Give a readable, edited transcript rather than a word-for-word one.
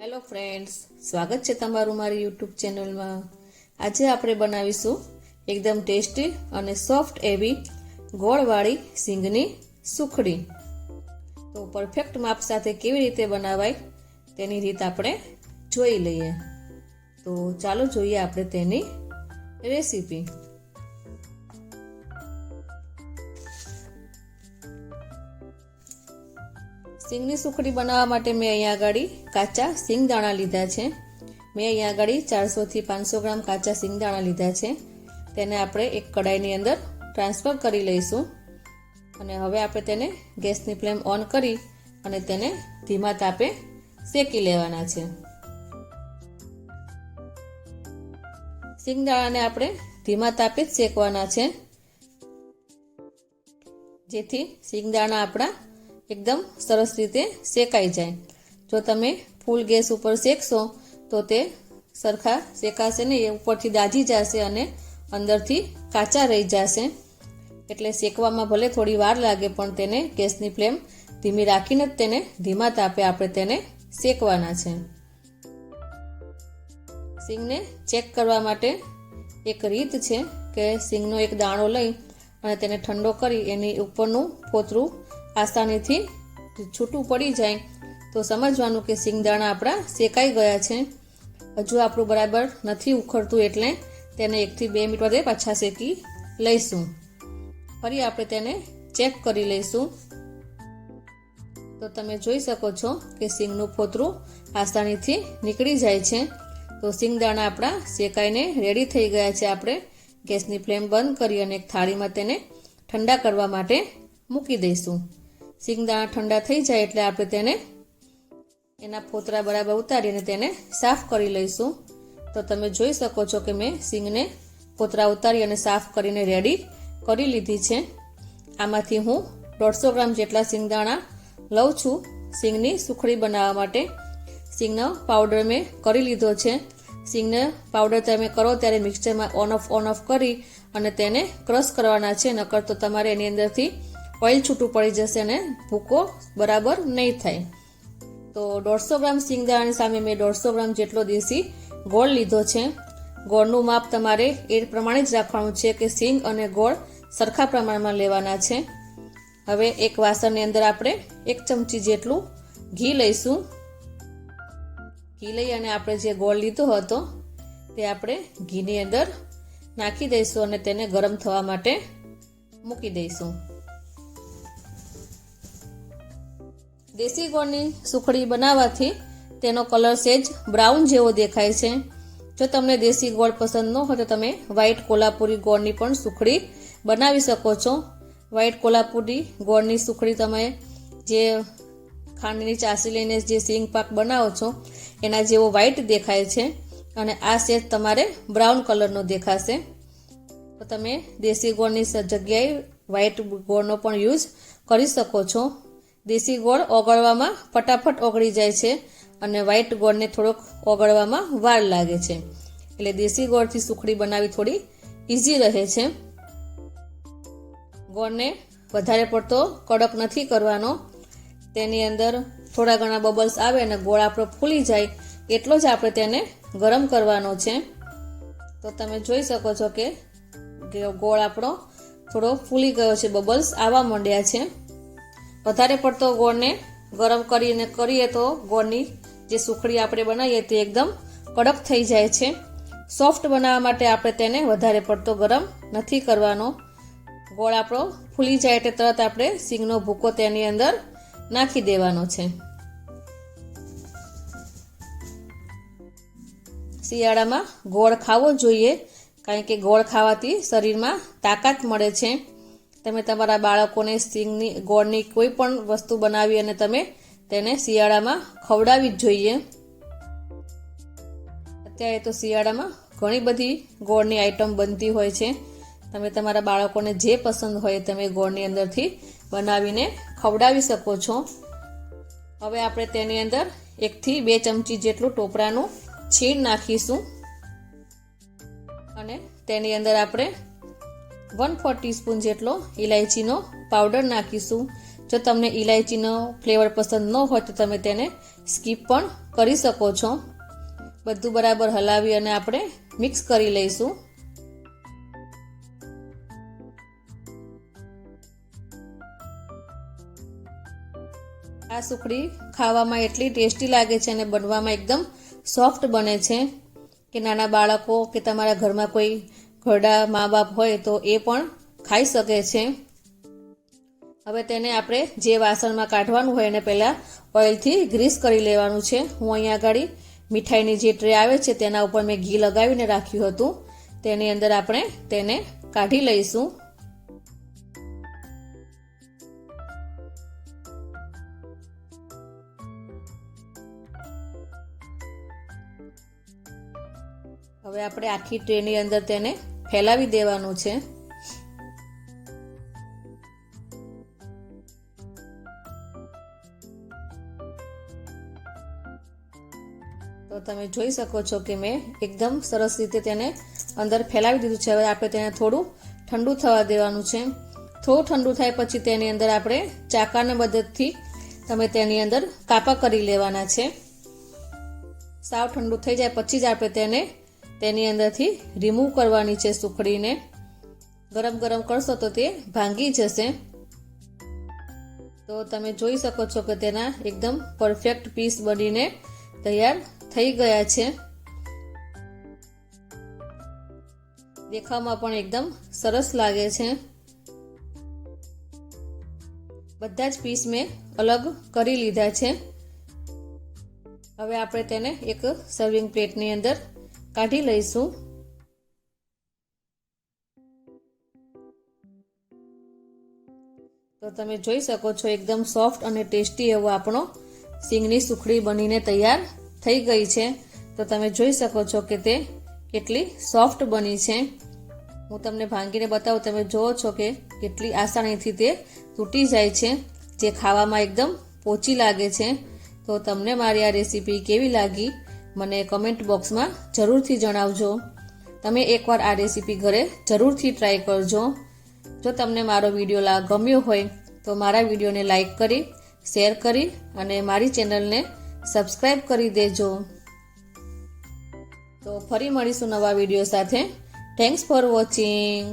Hello friends, સ્વાગત છે તમારું મારી યુટ્યુબ ચેનલમાં। આજે આપણે બનાવીશું એકદમ ટેસ્ટી અને સોફ્ટ એવી ગોળવાળી સિંગની સુખડી। તો પરફેક્ટ માપ સાથે કેવી રીતે બનાવાય તેની રીત આપણે જોઈ લઈએ। તો ચાલો જોઈએ આપણે તેની રેસીપી। સિંગની સુખડી બનાવવા માટે મેં અહીંયા આગળ કાચા સિંગદાણા લીધા છે। મેં અહીંયા આગળ 400 થી 500 ગ્રામ કાચા સિંગદાણા લીધા છે। તેને આપણે એક કડાઈની અંદર ટ્રાન્સફર કરી લઈશું અને હવે આપણે તેને ગેસની ફ્લેમ ઓન કરી અને તેને ધીમા તાપે શેકી લેવાના છે। સિંગદાણાને આપણે ધીમા તાપે જ શેકવાના છે, જેથી સિંગદાણા આપણા એકદમ સરસ રીતે શેકાઈ જાય। જો તમે ફૂલ ગેસ ઉપર શેકશો તો તે સરખા શેકાશે નહીં, એ ઉપરથી દાજી જશે અને અંદરથી કાચા રહી જશે। એટલે શેકવામાં ભલે થોડી વાર લાગે, પણ તેને ગેસની ફ્લેમ ધીમી રાખીને જ તેને ધીમા તાપે આપણે તેને શેકવાના છે। સિંગને ચેક કરવા માટે એક રીત છે કે સિંગનો એક દાણો લઈ અને તેને ઠંડો કરી એની ઉપરનું ફોતરું આસાનીથી છૂટું પડી જાય તો સમજવાનું કે સિંગદાણા આપણા શેકાઈ ગયા છે। હજુ આપણું બરાબર નથી ઉખડતું, એટલે તેને 1 થી 2 મિનિટ માટે પાછા શેકી લઈશું। ફરી આપણે તેને ચેક કરી લઈશું તો તમે જોઈ શકો છો કે સિંગનું ફોતરું આસાનીથી નીકળી જાય છે। તો સિંગદાણા આપણા શેકાઈને રેડી થઈ ગયા છે। આપણે ગેસની ફ્લેમ બંધ કરી અને એક થાળીમાં તેને ઠંડા કરવા માટે મૂકી દઈશું। સિંગદાણા ઠંડા થઈ જાય એટલે આપણે તેને એના ફોતરા બરાબર ઉતારીને તેને સાફ કરી લઈશું। તો તમે જોઈ શકો છો કે મેં સિંગને ફોતરા ઉતારી અને સાફ કરીને રેડી કરી લીધી છે। આમાંથી હું 150 ગ્રામ જેટલા સિંગદાણા લઉં છું સિંગની સુખડી બનાવવા માટે। સિંગનો પાવડર મેં કરી લીધો છે। સિંગનો પાવડર તમે કરો ત્યારે મિક્સરમાં ઓન ઓફ કરી અને તેને ક્રશ કરવાના છે, નકર તો તમારે એની અંદરથી ઓઇલ છૂટું પડી જશે અને ભૂકો બરાબર નહીં થાય। તો 150 ગ્રામ સિંગદાણાની સામે મેં 150 ગ્રામ જેટલો દેશી ગોળ લીધો છે। ગોળનું માપ તમારે એ પ્રમાણે જ રાખવાનું છે કે સિંગ અને ગોળ સરખા પ્રમાણમાં લેવાના છે। હવે એક વાસણની અંદર આપણે 1 ચમચી જેટલું ઘી લઈશું। ઘી લઈ અને આપણે જે ગોળ લીધો હતો તે આપણે ઘીની અંદર નાખી દઈશું અને તેને ગરમ થવા માટે મૂકી દઈશું। દેશી ગોળની સુખડી બનાવવાથી તેનો કલર સેજ બ્રાઉન જેવો દેખાય છે। જો તમને દેશી ગોળ પસંદ ન હોય તો તમે વ્હાઈટ કોલ્હાપુરી ગોળની પણ સુખડી બનાવી શકો છો। વ્હાઈટ કોલ્હાપુરી ગોળની સુખડી તમે જે ખાંડની ચાસી લઈને જે સિંગ પાક બનાવો છો એના જેવો વ્હાઈટ દેખાય છે અને આ સેજ તમારે બ્રાઉન કલરનો દેખાશે। તો તમે દેશી ગોળની જગ્યાએ વ્હાઈટ ગોળનો પણ યુઝ કરી શકો છો। દેશી ગોળ ઓગળવામાં ફટાફટ ઓગળી જાય છે અને વ્હાઈટ ગોળને થોડોક ઓગળવામાં વાર લાગે છે, એટલે દેશી ગોળથી સુખડી બનાવવી થોડી ઇઝી રહે છે। ગોળને વધારે પડતો કડક નથી કરવાનો, તેની અંદર થોડા ઘણા બબલ્સ આવે અને ગોળ આપણો ફૂલી જાય એટલો જ આપણે તેને ગરમ કરવાનો છે। તો તમે જોઈ શકો છો કે ગોળ આપણો થોડો ફૂલી ગયો છે, બબલ્સ આવવા માંડ્યા છે। વધારે પડતો ગોળને ગરમ કરીને કરીએ તો ગોળની જે સુખડી આપણે બનાવીએ તે એકદમ કડક થઈ જાય છે। સોફ્ટ બનાવવા માટે આપણે તેને વધારે પડતો ગરમ નથી કરવાનો। ગોળ આપણો ફૂલી જાય એટલે તરત આપણે સિંગનો ભૂકો તેની અંદર નાખી દેવાનો છે। શિયાળામાં ગોળ ખાવો જોઈએ, કારણ કે ગોળ ખાવાથી શરીરમાં તાકાત મળે છે। તમે તમારા બાળકોને સિંગની ગોળની કોઈ પણ વસ્તુ બનાવી અને તમે તેને શિયાળામાં ખવડાવવી જ જોઈએ। અત્યારે તો શિયાળામાં ઘણી બધી ગોળની આઈટમ બનતી હોય છે। તમે તમારા બાળકોને જે પસંદ હોય તમે ગોળની અંદરથી બનાવીને ખવડાવી શકો છો। હવે આપણે તેની અંદર 1 થી 2 ચમચી જેટલું ટોપરાનું છીણ નાખીશું અને તેની અંદર આપણે 1/4 ટીસ્પૂન જેટલો ઇલાયચીનો પાવડર નાખીશું। જો તમને ઇલાયચીનો ફ્લેવર પસંદ ન હોય તો તમે તેને સ્કીપ પણ કરી શકો છો. બધું બરાબર હલાવી અને આપણે મિક્સ કરી લઈશું. આ સુખડી ખાવામાં એટલી ટેસ્ટી લાગે છે અને બનવામાં એકદમ સોફ્ટ બને છે કે નાના બાળકો કે તમારા ઘરમાં કોઈ ઘરડા મા બાપ હોય તો એ પણ ખાઈ શકે છે. હવે તેને આપણે જે વાસણમાં કાઢવાનું હોય એને પહેલાં ઓઇલથી ગ્રીસ કરી લેવાનું છે. હું અહીંયા આગળ મીઠાઈની જે ટ્રે આવે છે તેના ઉપર મેં ઘી લગાવીને રાખ્યું હતું. તેની અંદર આપણે તેને કાઢી લઈશું. હવે આપણે આખી ટ્રેની અંદર તેને ફેલાવી દેવાનું છે. તો તમે જોઈ શકો છો કે મેં એકદમ સરસ રીતે તેને અંદર ફેલાવી દીધું છે. હવે આપણે તેને થોડું ઠંડુ થવા દેવાનું છે. થોડું ઠંડુ થાય પછી તેની અંદર આપણે ચાકાની મદદથી તમે તેની અંદર કાપા કરી લેવાના છે. સાવ ઠંડુ થઈ જાય પછી જ આપણે તેની અંદરથી રિમૂવ કરવાની છે સુખડીને. ગરમ ગરમ કરશો તો તે ભાંગી જશે. તો તમે જોઈ શકો છો કે તેના એકદમ પરફેક્ટ પીસ બનીને તૈયાર થઈ ગયા છે. દેખાવમાં પણ એકદમ સરસ લાગે છે. બધા જ પીસ મેં અલગ કરી લીધા છે. હવે આપણે તેને એક સર્વિંગ પ્લેટની અંદર કાઢી લઈશું. તો તમે જોઈ શકો છો એકદમ સોફ્ટ અને ટેસ્ટી એવો આપણો સિંગની સુખડી બનીને તૈયાર થઈ ગઈ છે. તો તમે જોઈ શકો છો કે તે કેટલી સોફ્ટ બની છે. હું તમને ભાંગીને બતાવું. તમે જુઓ છો કે કેટલી આસાનીથી તે તૂટી જાય છે, જે ખાવામાં એકદમ પોચી લાગે છે. તો તમને મારી આ રેસીપી કેવી લાગી મને કમેન્ટ બોક્સમાં જરૂરથી જણાવજો. તમે એકવાર આ રેસીપી ઘરે જરૂરથી ટ્રાય કરજો. જો તમને મારો વિડીયો ગમ્યો હોય તો મારા વિડીયોને લાઈક કરી, શેર કરી અને મારી ચેનલને સબસ્ક્રાઈબ કરી દેજો. તો ફરી મળીશું નવા વિડીયો સાથે. Thanks for watching.